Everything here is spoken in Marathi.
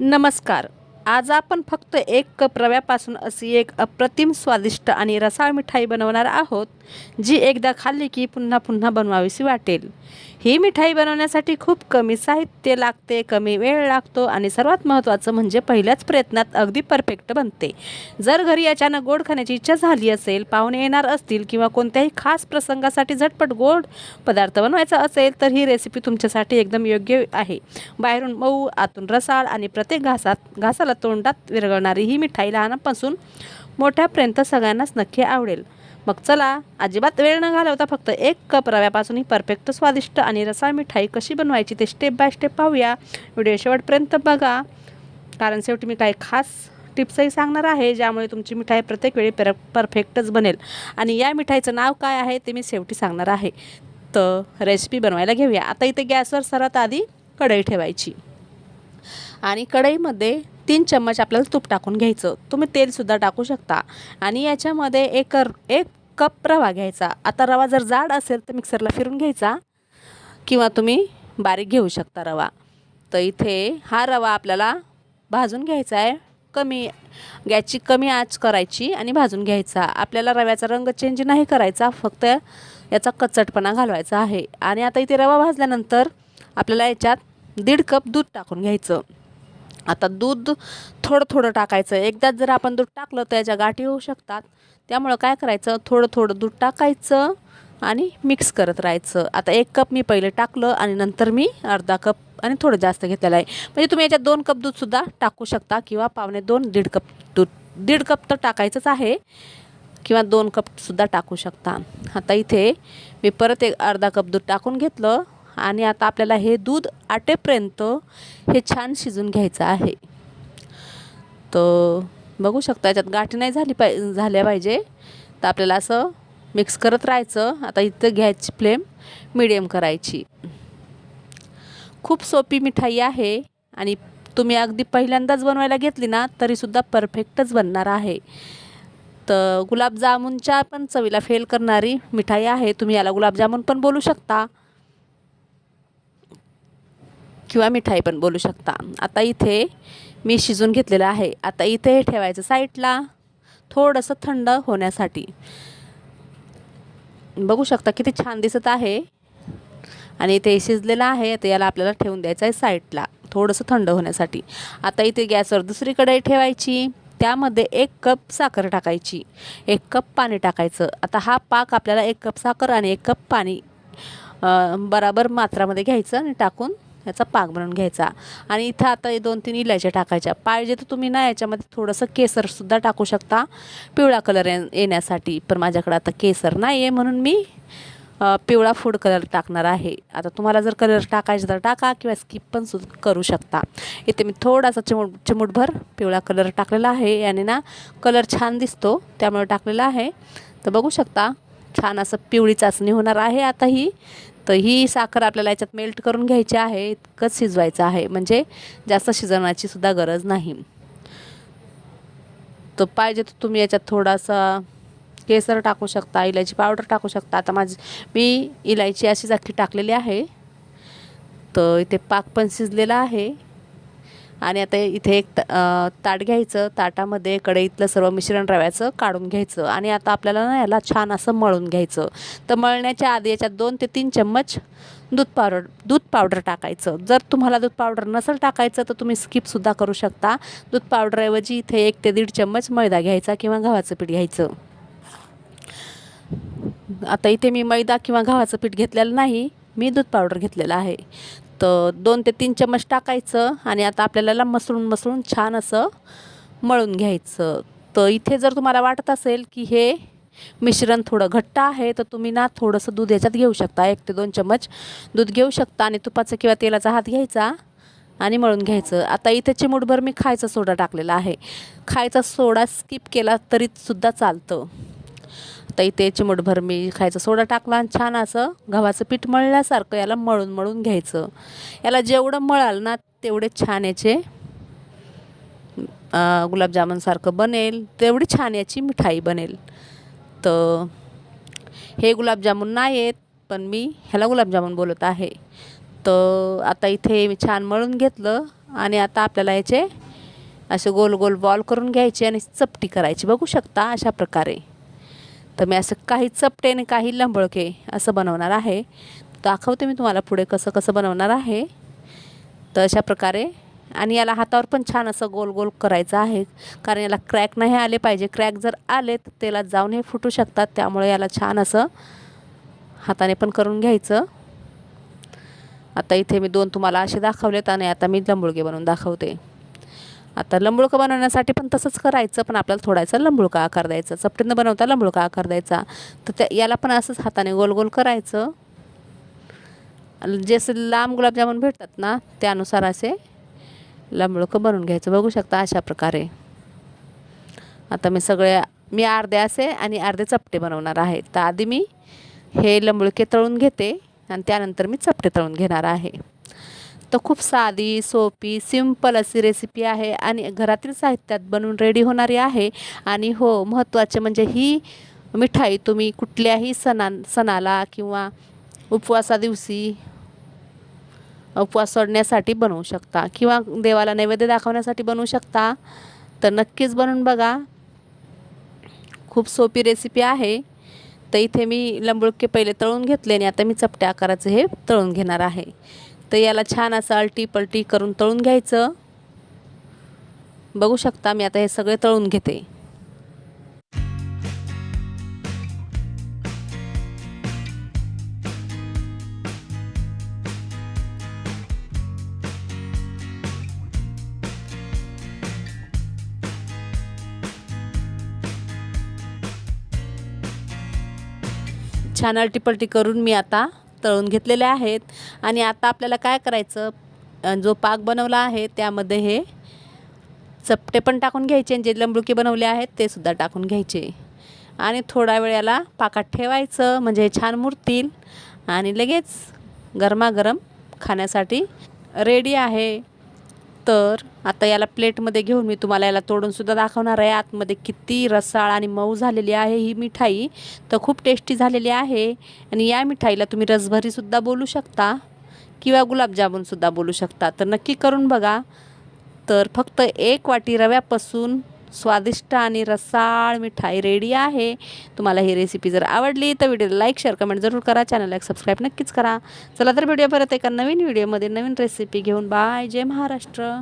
नमस्कार. आज आपण फक्त 1 कप रव्यापासून अशी एक अप्रतिम स्वादिष्ट आणि रसाळ मिठाई बनवणार आहोत, जी एकदा खाल्ली की पुन्हा पुन्हा बनवावीशी वाटेल. ही मिठाई बनवण्यासाठी खूप कमी साहित्य लागते, कमी वेळ लागतो आणि सर्वात महत्त्वाचं म्हणजे पहिल्याच प्रयत्नात अगदी परफेक्ट बनते. जर घरी अचानक गोड खाण्याची इच्छा झाली असेल, पाहुणे येणार असतील किंवा कोणत्याही खास प्रसंगासाठी झटपट गोड पदार्थ बनवायचा असेल, तर ही रेसिपी तुमच्यासाठी एकदम योग्य आहे. बाहेरून मऊ, आतून रसाळ आणि प्रत्येक घासाला तोंडात विरघळणारी ही मिठाई लहानापासून मोठ्यापर्यंत सगळ्यांनाच नक्की आवडेल. मग चला, अजिबात वेळ न घालवता फक्त 1 कप रव्यापासून ही परफेक्ट स्वादिष्ट आणि रसाळ मिठाई कशी बनवायची ते स्टेप बाय स्टेप पाहूया. व्हिडिओ शेवटपर्यंत बघा, कारण शेवटी मी काही खास टिप्सही सांगणार आहे, ज्यामुळे तुमची मिठाई प्रत्येक वेळी परफेक्टच बनेल. आणि या मिठाईचं नाव काय आहे ते मी शेवटी सांगणार आहे. तर रेसिपी बनवायला घेऊया. आता इथे गॅसवर सर्वात आधी कढई ठेवायची आणि कढईमध्ये 3 चम्मच आपल्याला तूप टाकून घ्यायचं. तुम्ही तेलसुद्धा टाकू शकता. आणि याच्यामध्ये एक कप रवा घ्यायचा. आता रवा जर जाड असेल तर मिक्सरला फिरून घ्यायचा किंवा तुम्ही बारीक घेऊ शकता रवा. तर इथे हा रवा आपल्याला भाजून घ्यायचा आहे. गॅसची कमी आच करायची आणि भाजून घ्यायचा. आपल्याला रव्याचा रंग चेंज नाही करायचा, फक्त याचा कच्चटपणा घालवायचा आहे. आणि आता इथे रवा भाजल्यानंतर आपल्याला याच्यात 1.5 कप दूध टाकून घ्यायचं. आता दूध थोडं थोडं टाकायचं. एकदाच जर आपण दूध टाकलं तर याच्या गाठी होऊ शकतात. त्यामुळं काय करायचं, थोडं थोडं दूध टाकायचं आणि मिक्स करत राहायचं. आता 1 कप मी पहिले टाकलं आणि नंतर मी अर्धा कप आणि थोडं जास्त घेतलेलं आहे. म्हणजे तुम्ही याच्यात 2 कप दूधसुद्धा टाकू शकता किंवा पावणे 2, 1.5 कप दूध. 1.5 कप तर टाकायचंच आहे किंवा 2 कपसुद्धा टाकू शकता. आता इथे मी परत एक अर्धा कप दूध टाकून घेतलं आणि आता आपल्याला हे दूध आटेपर्यंत हे छान शिजून घ्यायचं आहे. तर बघू शकता याच्यात गाठी नाही झाल्या पाहिजे. तर आपल्याला असं मिक्स करत राहायचं. आता इथं गॅसची फ्लेम मीडियम करायची. खूप सोपी मिठाई आहे आणि तुम्ही अगदी पहिल्यांदाच बनवायला घेतली ना तरीसुद्धा परफेक्टच बनणार आहे. तर गुलाबजामुनच्या पण चवीला फेल करणारी मिठाई आहे. तुम्ही याला गुलाबजामुन पण बोलू शकता किंवा मिठाई पण बोलू शकता. आता इथे मी शिजून घेतलेलं आहे. आता इथे हे ठेवायचं साईडला थोडंसं थंड होण्यासाठी. बघू शकता किती छान दिसत आहे आणि इथे शिजलेलं आहे. आता याला आपल्याला ठेवून द्यायचं आहे साईडला थोडंसं थंड होण्यासाठी. आता इथे गॅसवर दुसरी कढई ठेवायची. त्यामध्ये 1 कप साखर टाकायची, 1 कप पाणी टाकायचं. आता हा पाक आपल्याला 1 कप साखर आणि 1 कप पाणी बराबर मात्रामध्ये घ्यायचं आणि टाकून याचा पाक बनवून घ्यायचा. आणि इथं आता 2-3 इलायच्या टाकायच्या. पाहिजे तर तुम्ही ना याच्यामध्ये थोडंसं केसरसुद्धा टाकू शकता पिवळा कलर येण्यासाठी. पण माझ्याकडे आता केसर नाही आहे म्हणून मी पिवळा फूड कलर टाकणार आहे. आता तुम्हाला जर कलर टाकायचा तर टाका किंवा स्किप पण करू शकता. इथे मी थोडासा चिमूटभर पिवळा कलर टाकलेला आहे. याने ना कलर छान दिसतो त्यामुळे टाकलेला आहे. तर बघू शकता छान असं पिवळी चाचणी होणार आहे आता ही. तर ही साखर आपल्याला याच्यात मेल्ट करून घ्यायची आहे. इतकंच शिजवायचं आहे, म्हणजे जास्त शिजवण्याची सुद्धा गरज नाही. तर पाहिजे तर तुम्ही याच्यात थोडासा केसर टाकू शकता, इलायची पावडर टाकू शकता. आता मी इलायची अशीच अख्खी टाकलेली आहे. तर इथे पाक पण शिजलेला आहे. आणि आता इथे एक ताट घ्यायचं. ताटामध्ये कढईतलं सर्व मिश्रण रव्याचं काढून घ्यायचं आणि आता आपल्याला ना याला छान असं मळून घ्यायचं. तर मळण्याच्या आधी याच्यात 2 ते 3 चम्मच दूध पावडर टाकायचं. जर तुम्हाला दूध पावडर नसेल टाकायचं तर तुम्ही स्किपसुद्धा करू शकता. दूध पावडरऐवजी इथे 1 ते 1.5 चम्मच मैदा घ्यायचा किंवा गव्हाचं पीठ घ्यायचं. आता इथे मी मैदा किंवा गव्हाचं पीठ घेतलेलं नाही, मी दूध पावडर घेतलेलं आहे. तर 2 ते 3 चम्मच टाकायचं आणि आता आपल्याला मसळून छान असं मळून घ्यायचं. तर इथे जर तुम्हाला वाटत असेल की हे मिश्रण थोडं घट्ट आहे तर तुम्ही ना थोडंसं दूध याच्यात घेऊ शकता. 1 ते 2 चम्मच दूध घेऊ शकता आणि तुपाचा किंवा तेलाचा हात घ्यायचा आणि मळून घ्यायचं. आता इथे चिमूटभर मी खायचा सोडा टाकलेला आहे. खायचा सोडा स्किप केला तरीसुद्धा चालतं. आता इथे चिमूटभर मी खायचा सोडा टाकला आणि छान असं गव्हाचं पीठ मळल्यासारखं याला मळून घ्यायचं. याला जेवढं मळाल ना तेवढे छान याचे गुलाबजामुनसारखं बनेल, तेवढी छान याची मिठाई बनेल. तर हे गुलाबजामुन नाही आहेत, पण मी ह्याला गुलाबजामुन बोलत आहे. तर आता इथे मी छान मळून घेतलं आणि आता आपल्याला याचे असे गोल गोल बॉल करून घ्यायचे आणि चपटी करायची. बघू शकता अशा प्रकारे. तर मी असं काही चपटे आणि काही लंबळके असं बनवणार आहे. दाखवते मी तुम्हाला पुढे कसं कसं बनवणार आहे. तर अशा प्रकारे. आणि याला हातावर पण छान असं गोल गोल करायचं आहे, कारण याला क्रॅक नाही आले पाहिजे. क्रॅक जर आले तर तेलात जाऊन हे फुटू शकतात. त्यामुळे याला छान असं हाताने पण करून घ्यायचं. आता इथे मी 2 तुम्हाला असे दाखवलेत आणि आता मी लंबुळके बनवून दाखवते. आता लंबुळका बनवण्यासाठी पण तसंच करायचं, पण आपल्याला थोडासा लंबुळका आकार द्यायचा. चपटीनं बनवता लंबुळका आकार द्यायचा. तर याला पण असंच हाताने गोल गोल करायचं. जसे लांब गुलाबजामुन भेटतात ना त्यानुसार असे लंबुळकं बनवून घ्यायचं. बघू शकता अशा प्रकारे. आता मी अर्धे असे आणि अर्धे चपटे बनवणार आहे. तर आधी मी हे लंबुळके तळून घेते आणि त्यानंतर मी चपटे तळून घेणार आहे. तर खूप साधी, सोपी, सिंपल अशी रेसिपी आहे आणि घरातील साहित्यात बनवून रेडी होणारी आहे. आणि हो, महत्त्वाचे म्हणजे ही मिठाई तुम्ही कुठल्याही सणाला किंवा उपवासादिवशी उपवास सोडण्यासाठी बनवू शकता किंवा देवाला नैवेद्य दाखवण्यासाठी बनवू शकता. तर नक्कीच बनवून बघा. खूप सोपी रेसिपी आहे. तर इथे मी लंबुळके पहिले तळून घेतले आणि आता मी चपट्या आकाराचं हे तळून घेणार आहे. तर याला छान असं अलटी पलटी करून तळून घ्यायचं. बघू शकता मी आता हे सगळे तळून घेते. छान अलटीपलटी करून मी आता तळून घेतलेले आहेत. आणि आता आपल्याला काय करायचं, जो पाक बनवला आहे त्यामध्ये हे चपटे पण टाकून घ्यायचे आणि जे लंबुळके बनवले आहेत ते सुद्धा टाकून घ्यायचे आणि थोडा वेळ याला पाकात ठेवायचं, म्हणजे हे छान मुरतील आणि लगेच गरमागरम खाण्यासाठी रेडी आहे. तर आता याला प्लेटमध्ये घेऊन मी तुम्हाला याला तोडून सुद्धा दाखवणार आहे. आतमध्ये किती रसाळ आणि मऊ झालेली आहे ही मिठाई. तर खूप टेस्टी झालेली आहे. आणि या मिठाईला तुम्ही रसभरीसुद्धा बोलू शकता किंवा गुलाबजामुनसुद्धा बोलू शकता. तर नक्की करून बघा. तर फक्त 1 वाटी रव्यापासून स्वादिष्ट आणि रसाळ मिठाई रेडी आहे. तुम्हाला ही रेसिपी जर आवडली तर व्हिडिओला लाईक, शेअर, कमेंट जरूर करा. चॅनलला सबस्क्राईब नक्कीच करा. चला तर भेटूया परत एका नवीन व्हिडिओमध्ये नवीन रेसिपी घेऊन. बाय. जय महाराष्ट्र.